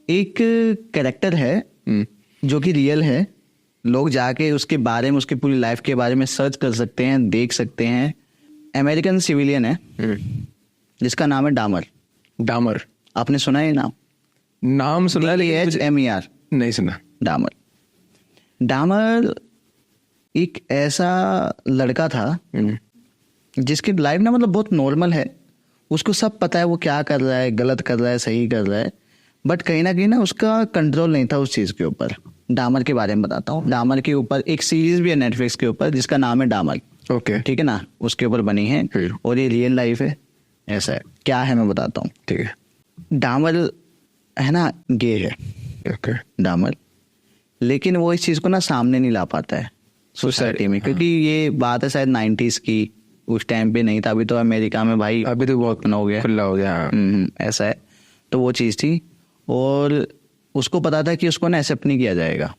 एक कैरेक्टर है जो कि रियल है, लोग जाके उसके बारे में, उसकी पूरी लाइफ के बारे में सर्च कर सकते हैं, देख सकते हैं। अमेरिकन सिविलियन है जिसका नाम है डामर। डामर, आपने सुना है नाम? नाम सुना है लेकिन मुझे DHMER, नहीं सुना। डामर। डामर एक ऐसा लड़का था जिसकी लाइफ ना मतलब बहुत नॉर्मल है, उसको सब पता है वो क्या कर रहा है, गलत कर रहा है, सही कर रहा है, बट कहीं ना उसका कंट्रोल नहीं था उस चीज़ के ऊपर। डामर के बारे में बताता हूँ। डामर के ऊपर एक सीरीज भी है नेटफ्लिक्स के ऊपर जिसका नाम है डामर। ओके, ठीक है ना, उसके ऊपर बनी है और ये रियल लाइफ है। ऐसा है, क्या है मैं बताता हूँ। ठीक है। डामर है ना, गे है ओके, डामर, लेकिन वो इस चीज़ को ना सामने नहीं ला पाता है सोसाइटी में, क्योंकि ये बात है शायद 90s की, उस टाइम पे नहीं था। अभी तो अमेरिका में भाई अभी तो बहुत हो गया, खुला हो गया। ऐसा है। तो वो चीज़ थी और उसको पता था कि उसको ना एक्सेप्ट नहीं किया जाएगा,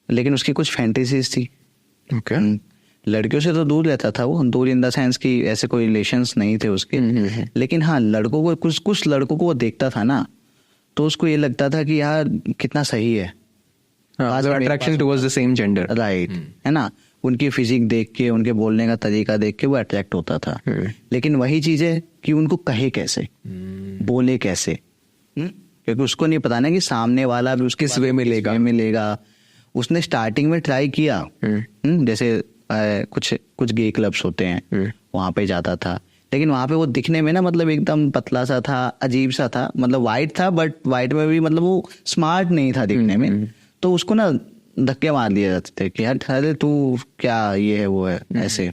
लेकिन उसकी कुछ फैंटेसीज थी। ओके, लड़कियों से तो दूर रहता था वो, दूर इन द सेंस कि ऐसे कोई रिलेशंस नहीं थे उसके, लेकिन हाँ लड़कों को, कुछ लड़कों को वो देखता था ना, तो उसको ये लगता था कि यार कितना सही है, attraction towards the same gender, right, है ना। उनकी फिजिक देख के, उनके बोलने का तरीका देख के वो अट्रैक्ट होता था। लेकिन वही चीज है कि उनको कहे कैसे, बोले कैसे, क्योंकि उसको नहीं पता ना कि सामने वाला भी उसके किस वे में लेगा। उसने स्टार्टिंग में ट्राई किया, जैसे कुछ गे क्लब्स होते हैं, वहां पे जाता था, लेकिन वहां पे वो दिखने में ना मतलब एकदम पतला सा था, अजीब सा था, मतलब वाइट था बट वाइट में भी मतलब वो स्मार्ट नहीं था दिखने में। तो उसको ना धक्के मार दिए जाते थे कि यार अरे तू क्या ये है वो है, ऐसे।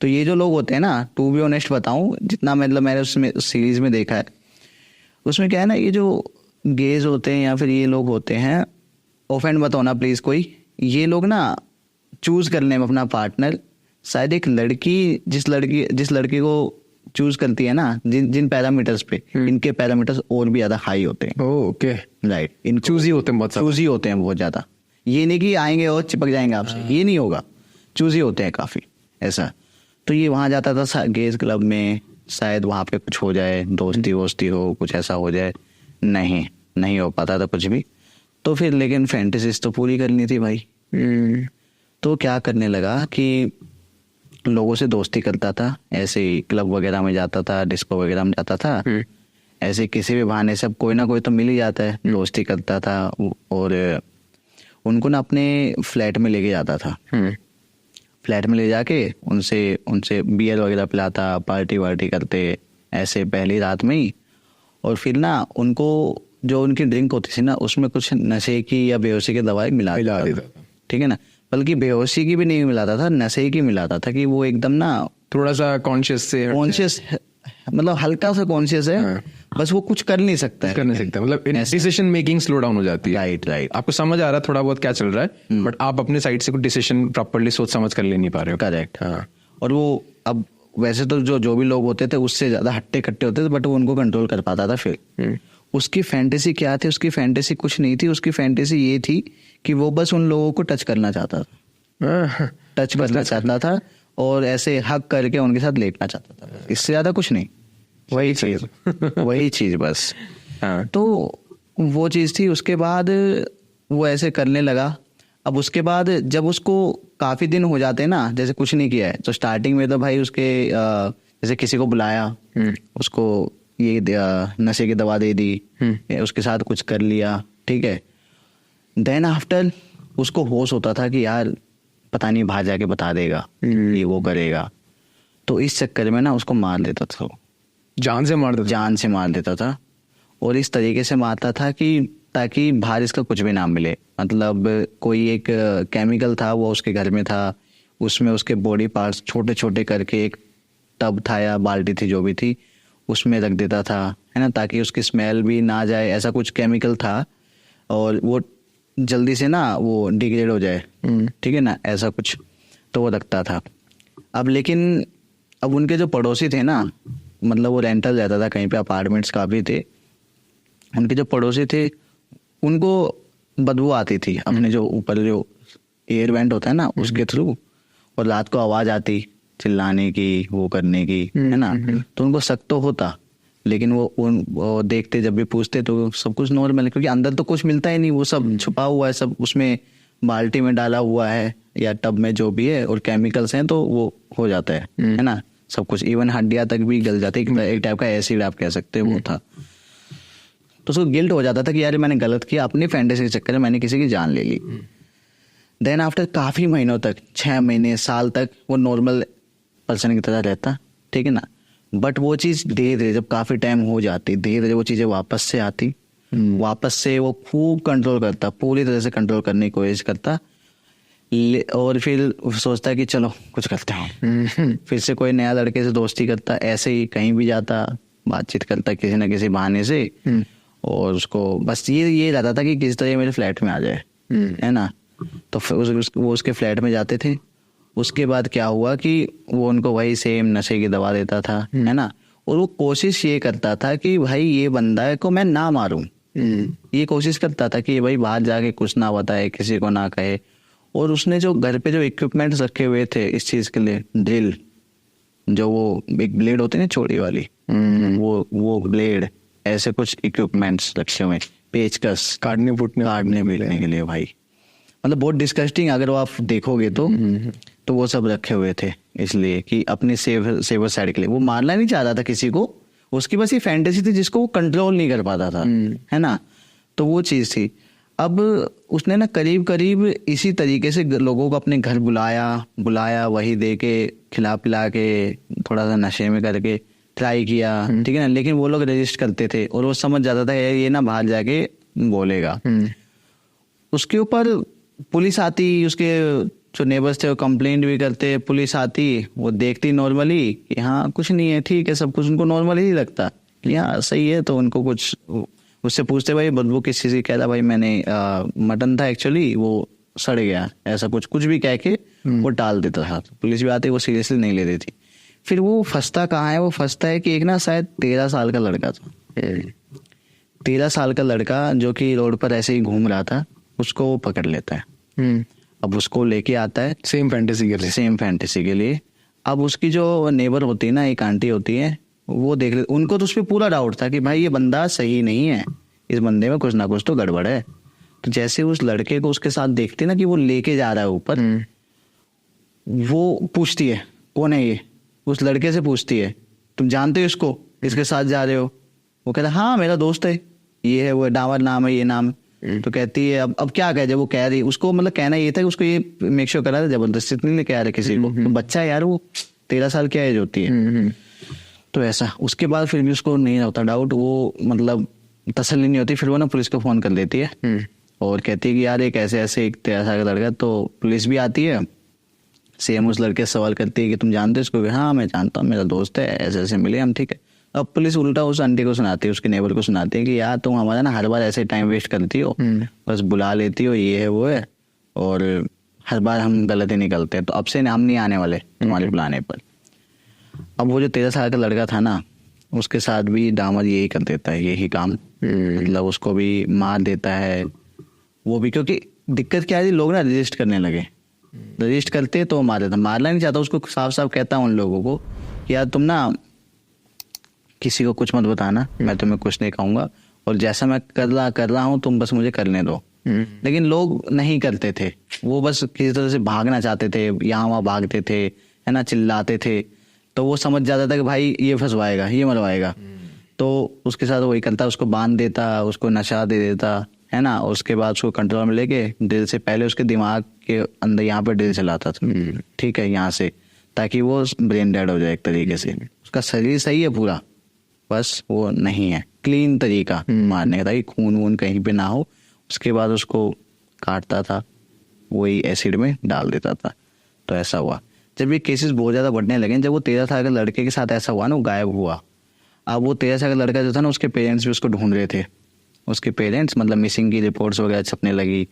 तो ये जो लोग होते हैं ना, टू बी ऑनेस्ट बताऊं, जितना मतलब मैंने उसमें उस सीरीज में देखा है, उसमें क्या है ना, ये जो गेज होते हैं या फिर ये लोग होते हैं, ऑफेंड मत होना प्लीज कोई, ये लोग ना चूज करने में अपना पार्टनर, शायद एक लड़की जिस लड़की को चूज करती है ना, जिन पैरामीटर्स पे, इनके पैरामीटर्स और भी ज्यादा हाई होते हैं। ओके, राइट, इन चूजी होते हैं, चूजी होते हैं बहुत ज्यादा। ये नहीं कि आएंगे और चिपक जाएंगे आपसे, ये नहीं होगा, चूजी होते हैं काफी, ऐसा। तो ये वहां जाता था गेज क्लब में, शायद वहां पे कुछ हो जाए, दोस्ती वोस्ती हो, कुछ ऐसा हो जाए, नहीं हो पाता था कुछ भी। तो फिर लेकिन फैंटेसीज तो पूरी करनी थी भाई। तो क्या करने लगा कि लोगों से दोस्ती करता था, ऐसे क्लब वगैरह में जाता था, डिस्को वगैरह में जाता था, ऐसे किसी भी बहाने से अब कोई ना कोई तो मिल ही जाता है, दोस्ती करता था और उनको ना अपने फ्लैट में लेके जाता था। फ्लैट में ले जाके उनसे बियर वगैरह पिलाता, पार्टी वार्टी करते ऐसे पहली रात में ही। और फिर ना उनको जो उनकी ड्रिंक होती थी ना, उसमें कुछ नशे की या बेहोशी की दवाई मिला देता था। ठीक है ना, बल्कि बेहोशी की भी नहीं मिलाता था, नशे की मिलाता था, कि वो एकदम ना थोड़ा सा कॉन्शियस मतलब हल्का सा कॉन्शियस है, बस वो कुछ कर नहीं सकता है, मतलब डिसीजन मेकिंग स्लो डाउन हो जाती है। राइट, आपको समझ आ रहा है थोड़ा बहुत क्या चल रहा है, बट आप अपने साइड से कुछ डिसीजन प्रॉपर्ली सोच समझ कर ले नहीं पा रहे हो। करेक्ट, हाँ। और वो अब वैसे तो जो भी लोग होते थे उससे ज्यादा हट्टे कट्टे होते थे, बट वो उनको कंट्रोल कर पाता था। फिर उसकी फैंटेसी क्या थी? उसकी फैंटेसी कुछ नहीं थी, उसकी फैंटेसी ये थी कि वो बस उन लोगों को टच करना चाहता था, टच करना चाहता था और ऐसे हक करके उनके साथ लेटना चाहता था, इससे ज्यादा कुछ नहीं। वही चीज बस। तो वो चीज थी। उसके बाद वो ऐसे करने लगा। अब उसके बाद जब उसको काफी दिन हो जाते हैं ना, जैसे कुछ नहीं किया है, तो स्टार्टिंग में तो भाई उसके जैसे किसी को बुलाया, उसको ये नशे की दवा दे दी, उसके साथ कुछ कर लिया, ठीक है। देन आफ्टर उसको होश होता था कि यार पता नहीं बाहर जाके बता देगा, ये वो करेगा, तो इस चक्कर में ना उसको मार देता था, जान से मार देता था। और इस तरीके से मारता था कि ताकि बाहर इसका कुछ भी ना मिले। मतलब कोई एक केमिकल था, वो उसके घर में था, उसमें उसके बॉडी पार्ट्स छोटे छोटे करके एक टब था या बाल्टी थी जो भी थी, उसमें रख देता था, है ना, ताकि उसकी स्मेल भी ना जाए। ऐसा कुछ केमिकल था और वो जल्दी से ना वो डिग्रेड हो जाए, ठीक है ना, ऐसा कुछ तो वो रखता था। अब लेकिन अब उनके जो पड़ोसी थे ना, मतलब वो रेंटल रहता था कहीं पे, अपार्टमेंट्स काफ़ी थे, उनके जो पड़ोसी थे उनको बदबू आती थी अपने जो ऊपर जो एयर वेंट होता है ना उसके थ्रू, और रात को आवाज़ आती चिल्लाने की, वो करने की, है ना। तो उनको शक तो होता, लेकिन वो देखते जब भी पूछते तो सब कुछ नॉर्मल है, क्योंकि अंदर तो कुछ मिलता ही नहीं, वो सब छुपा हुआ है, सब उसमें बाल्टी में डाला हुआ है या टब में जो भी है, और केमिकल्स हैं तो वो हो जाता है ना सब कुछ, इवन हड्डियां तक भी गल जाती है, एक टाइप का एसिड आप कह सकते हो वो था। तो उसको गिल्ट हो जाता था कि यार मैंने गलत किया, अपनी फैंटेसी के चक्कर में मैंने किसी की जान ले ली। देन आफ्टर काफ़ी महीनों तक, 6 महीने साल तक वो नॉर्मल पर्सन की तरह रहता, ठीक है ना। बट वो चीज़ धीरे धीरे जब काफ़ी टाइम हो जाती, धीरे धीरे वो चीज़ें वापस से आती, वापस से वो खूब कंट्रोल करता, पूरी तरह से कंट्रोल करने की कोशिश करता, और फिर सोचता कि चलो कुछ करते हैं। फिर से कोई नया लड़के से दोस्ती करता, ऐसे ही कहीं भी जाता, बातचीत करता किसी न किसी बहाने से, और उसको बस ये रहता था कि किस तरह मेरे फ्लैट में आ जाए, है ना। तो फिर वो उसके फ्लैट में जाते थे। उसके बाद क्या हुआ कि वो उनको वही सेम नशे की दवा देता था, है ना, और वो कोशिश ये करता था कि भाई ये बंदा को मैं ना मारूं, ये कोशिश करता था कि भाई बाहर जाके कुछ ना बताए, किसी को ना कहे। और उसने जो घर पे जो इक्विपमेंट्स रखे हुए थे इस चीज के लिए, ड्रिल, जो वो एक ब्लेड होती है ना छोटी वाली, वो ब्लेड, ऐसे कुछ इक्विपमेंट्स रखे हुए, पेचकस, काटने पीटने के लिए भाई, मतलब बहुत डिस्कस्टिंग अगर वो आप देखोगे तो वो सब रखे हुए थे, इसलिए कि अपनी सेवर साइड के लिए। वो मारना नहीं चाहता था किसी को, उसकी बस ये फैंटेसी थी जिसको वो कंट्रोल नहीं कर पाता था, है ना। तो वो चीज थी। अब उसने ना करीब करीब इसी तरीके से लोगों को अपने घर बुलाया, वही दे के खिला पिला के थोड़ा सा नशे में करके ट्राई किया, ठीक है ना। लेकिन वो लोग रेजिस्ट करते थे, और वो समझ जाता था ये ना बाहर जाके बोलेगा। उसके ऊपर पुलिस आती, उसके जो नेबर्स थे वो कंप्लेंट भी करते, पुलिस आती, वो देखती नॉर्मली कि हाँ कुछ नहीं है, ठीक है, सब कुछ उनको नॉर्मल ही लगता कि हाँ सही है। तो उनको कुछ, उससे पूछते भाई बदबू किस चीज़ की, कहता भाई मैंने मटन था एक्चुअली, वो सड़ गया, ऐसा कुछ भी कह के वो टाल देता था। तो पुलिस भी आती, वो सीरियसली नहीं ले रही थी। फिर वो फंसता कहाँ है, वो फंसता है कि एक ना शायद 13 साल का लड़का था, 13 साल का लड़का जो कि रोड पर ऐसे ही घूम रहा था, उसको वो पकड़ लेता है। अब उसको लेके आता है सेम फैंटेसी के लिए। अब उसकी जो नेबर होती है ना, एक आंटी होती है, वो देख ले, उनको तो उस पर पूरा डाउट था कि भाई ये बंदा सही नहीं है, इस बंदे में कुछ ना कुछ तो गड़बड़ है। तो जैसे उस लड़के को उसके साथ देखती ना कि वो लेके जा रहा है ऊपर, वो पूछती है कौन है ये, उस लड़के से पूछती है तुम जानते हो इसको, इसके साथ जा रहे हो। वो कहता हाँ मेरा दोस्त है, ये है, वो डावर नाम है, ये नाम। तो कहती है अब क्या कहे, जब वो कह रही, उसको मतलब कहना ये था कि उसको ये मेक श्योर करा था, जबरदस्ती नहीं कह रहे किसी को, तो बच्चा है यार, वो 13 साल की एज होती है। तो ऐसा, उसके बाद फिर भी उसको नहीं होता डाउट, वो मतलब तसल्ली नहीं होती। फिर वो ना पुलिस को फोन कर देती है और कहती है कि यार एक ऐसे एक 13 साल का लड़का। तो पुलिस भी आती है, सेम उस लड़के से सवाल करती है कि तुम जानते हो इसको, हाँ मैं जानता हूँ, मेरा दोस्त है, ऐसे ऐसे मिले हम, ठीक है। अब पुलिस उल्टा उस आंटी को सुनाती है, उसके नेबर को सुनाती है कि यार तुम हमारा ना हर बार ऐसे टाइम वेस्ट करती हो, बस बुला लेती हो, ये है वो है, और हर बार हम गलत ही निकलते हैं, तो अब से हम नहीं आने वाले तुम्हारे बुलाने पर। अब वो जो 13 साल का लड़का था ना, उसके साथ भी डामर यही कर देता है, यही काम, मतलब उसको भी मार देता है वो भी। क्योंकि दिक्कत क्या है, लोग ना रजिस्ट करने लगे, रजिस्ट करते तो मार देता, मारना नहीं चाहता, उसको साफ साफ कहता उन लोगों को कि यार तुम ना किसी को कुछ मत बताना, मैं तुम्हें कुछ नहीं कहूंगा, और जैसा मैं कर रहा हूँ तुम बस मुझे करने दो। लेकिन लोग नहीं करते थे, वो बस किसी तरह से भागना चाहते थे, यहाँ वहाँ भागते थे, है ना, चिल्लाते थे। तो वो समझ जाता था कि भाई ये फंसवाएगा, ये मरवाएगा, तो उसके साथ वही करता, उसको बांध देता, उसको नशा दे देता, है ना। उसके बाद उसको कंट्रोल में लेके ड्रिल से पहले उसके दिमाग के अंदर यहाँ पे ड्रिल चलाता था, ठीक है, यहाँ से, ताकि वो ब्रेन डेड हो जाए एक तरीके से। उसका शरीर सही है पूरा, बस वो नहीं है क्लीन तरीका मारने का, खून वून कहीं पे ना हो। उसके बाद उसको काटता था, वही एसिड में डाल देता था। तो ऐसा हुआ। जब ये केसेस बहुत ज़्यादा बढ़ने लगे, जब वो 13 साल के लड़के के साथ ऐसा हुआ ना, वो गायब हुआ। अब वो 13 साल का लड़का जो था ना, उसके पेरेंट्स भी उसको ढूंढ रहे थे, उसके पेरेंट्स, मतलब मिसिंग की रिपोर्ट्स वगैरह छपने लगी।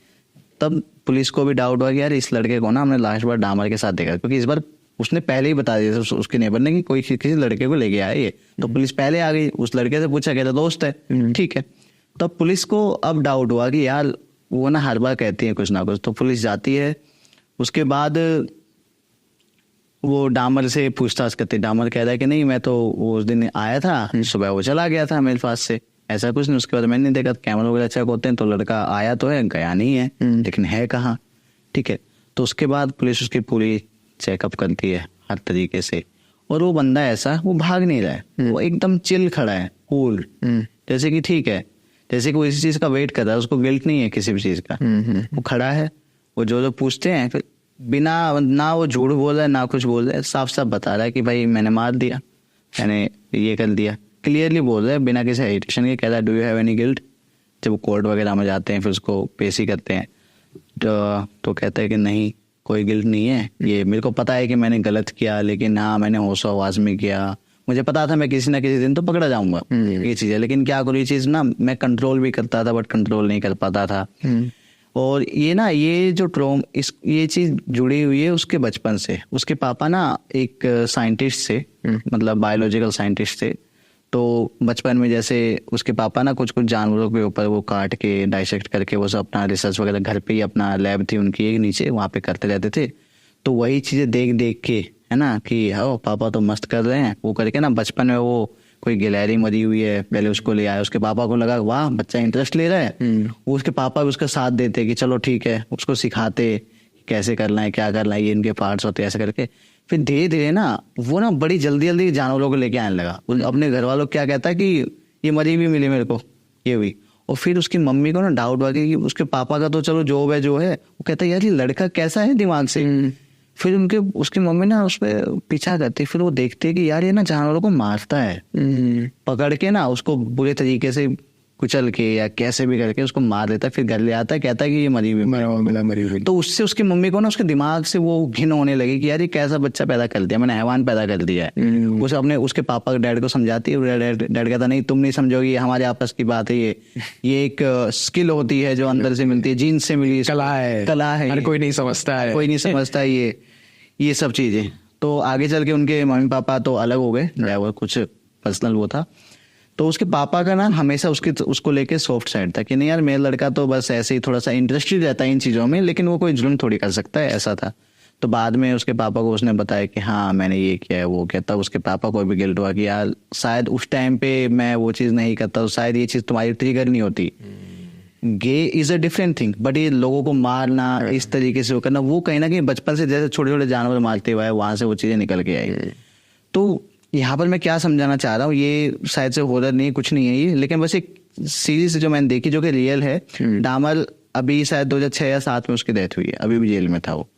तब पुलिस को भी डाउट हुआ कि यार इस लड़के को ना हमने लास्ट बार डामर के साथ देखा, क्योंकि इस बार उसने पहले ही बता दिया था उसके नेबर ने कि कोई किसी लड़के को लेके आया ये। तो पुलिस पहले आ गई, उस लड़के से पूछा, कहता दोस्त है, ठीक है। तब पुलिस को अब डाउट हुआ कि यार वो ना हर बार कहती है कुछ ना कुछ। तो पुलिस जाती है, उसके बाद वो डामर से पूछताछ करते, डामर कह रहा है कि नहीं मैं तो उस दिन आया था, सुबह वो चला गया था मेरे पास से, ऐसा कुछ नहीं। उसके बाद मैंने नहीं देखा, कैमरा वगैरह चेक होते हैं तो लड़का आया तो है, गया नहीं है, लेकिन है कहाँ, ठीक है। तो उसके बाद पुलिस उसकी पूरी चेकअप करती है हर तरीके से, और वो बंदा ऐसा, वो भाग नहीं रहा है, वो एकदम चिल खड़ा है, कूल, जैसे कि ठीक है, जैसे कि वो इसी चीज का वेट कर रहा है, उसको गिल्ट नहीं है किसी भी चीज का। वो खड़ा है, वो जो पूछते हैं फिर बिना, ना वो झूठ बोल रहा है ना कुछ बोल रहा है, साफ साफ बता रहा है कि भाई मैंने मार दिया, मैंने ये कर दिया, क्लियरली बोल रहा है बिना किसी हेजिटेशन के। कह रहा है do you have any guilt. जब वो कोर्ट वगैरह में जाते हैं फिर उसको पेशी करते हैं तो कहता है कि नहीं कोई गिल्ट नहीं है, ये मेरे को पता है कि मैंने गलत किया, लेकिन हाँ मैंने होशो आवाज में किया, मुझे पता था मैं किसी ना किसी दिन तो पकड़ा जाऊंगा, ये चीज है, लेकिन क्या करूँ, ये चीज ना मैं कंट्रोल भी करता था बट कंट्रोल नहीं कर पाता था। और ये ना ये जो ये चीज जुड़ी हुई है उसके बचपन से। उसके पापा ना एक साइंटिस्ट थे, मतलब बायोलॉजिकल साइंटिस्ट थे। तो बचपन में जैसे उसके पापा ना कुछ कुछ जानवरों के ऊपर वो काट के डाइसेक्ट करके वो सब अपना रिसर्च वगैरह घर पे ही, अपना लैब थी उनकी एक नीचे, वहाँ पे करते रहते थे। तो वही चीजें देख देख के है ना कि हाँ पापा तो मस्त कर रहे हैं, वो करके ना बचपन में वो कोई गिलहरी मरी हुई है पहले उसको ले आया, उसके पापा को लगा वाह बच्चा इंटरेस्ट ले रहा है, वो उसके पापा भी उसका साथ देते कि चलो ठीक है, उसको सिखाते कैसे करना है क्या करना है, ये इनके पार्ट्स होते हैं ऐसे करके। फिर धीरे धीरे ना वो ना बड़ी जल्दी जल्दी जानवरों को लेके आने लगा। अपने घर वालों को क्या कहता है कि ये मरी भी मिली मेरे को, ये हुई। और फिर उसकी मम्मी को ना डाउट हुआ कि उसके पापा का तो चलो जो है, वो कहता है यार ये लड़का कैसा है दिमाग से। फिर उसकी मम्मी ना उस पर पीछा करती, फिर वो देखते कि यार ये ना जानवरों को मारता है, पकड़ के ना उसको बुरे तरीके से कुचल के या कैसे भी करके उसको मार देता है, फिर घर ले आता है, कहता है कि ये मरी हुई। तो उससे उसकी मम्मी को ना उसके दिमाग से वो घिन होने लगी कि यार ये कैसा बच्चा पैदा कर दिया, मैंने हैवान पैदा कर दिया है। उसे अपने उसके पापा डैड को समझाती है, डैड कहता नहीं तुम नहीं समझोगी, हमारे आपस की बात है, ये एक स्किल होती है जो अंदर से मिलती है, जीन से मिली कला है, कोई नहीं समझता है ये सब चीजें। तो आगे चल के उनके मम्मी पापा तो अलग हो गए, वो कुछ पर्सनल वो था। तो उसके पापा का ना हमेशा उसको लेके सॉफ्ट साइड था कि नहीं यार मेरा लड़का तो बस ऐसे ही थोड़ा सा इंटरेस्टेड रहता है इन चीजों में, लेकिन वो कोई जुल्म थोड़ी कर सकता है, ऐसा था। तो बाद में उसके पापा को उसने बताया कि हाँ मैंने ये किया है वो किया, तब उसके पापा को भी गिल्ट हुआ कि यार शायद उस टाइम पे मैं वो चीज नहीं करता तो शायद ये चीज तुम्हारी ट्रिगर नहीं होती। Gay is a different thing, but ये लोगों को मारना इस तरीके से वो करना, वो कहीं ना कहीं बचपन से जैसे छोटे छोटे जानवर मारते हुए वहां से वो चीजें निकल के आई। तो यहाँ पर मैं क्या समझाना चाह रहा हूँ, ये शायद से हॉरर नहीं, कुछ नहीं है ये, लेकिन बस एक सीरीज जो मैंने देखी जो कि रियल है। डामर अभी शायद 2006 या 2007 में उसकी डेथ हुई है, अभी भी जेल में था वो।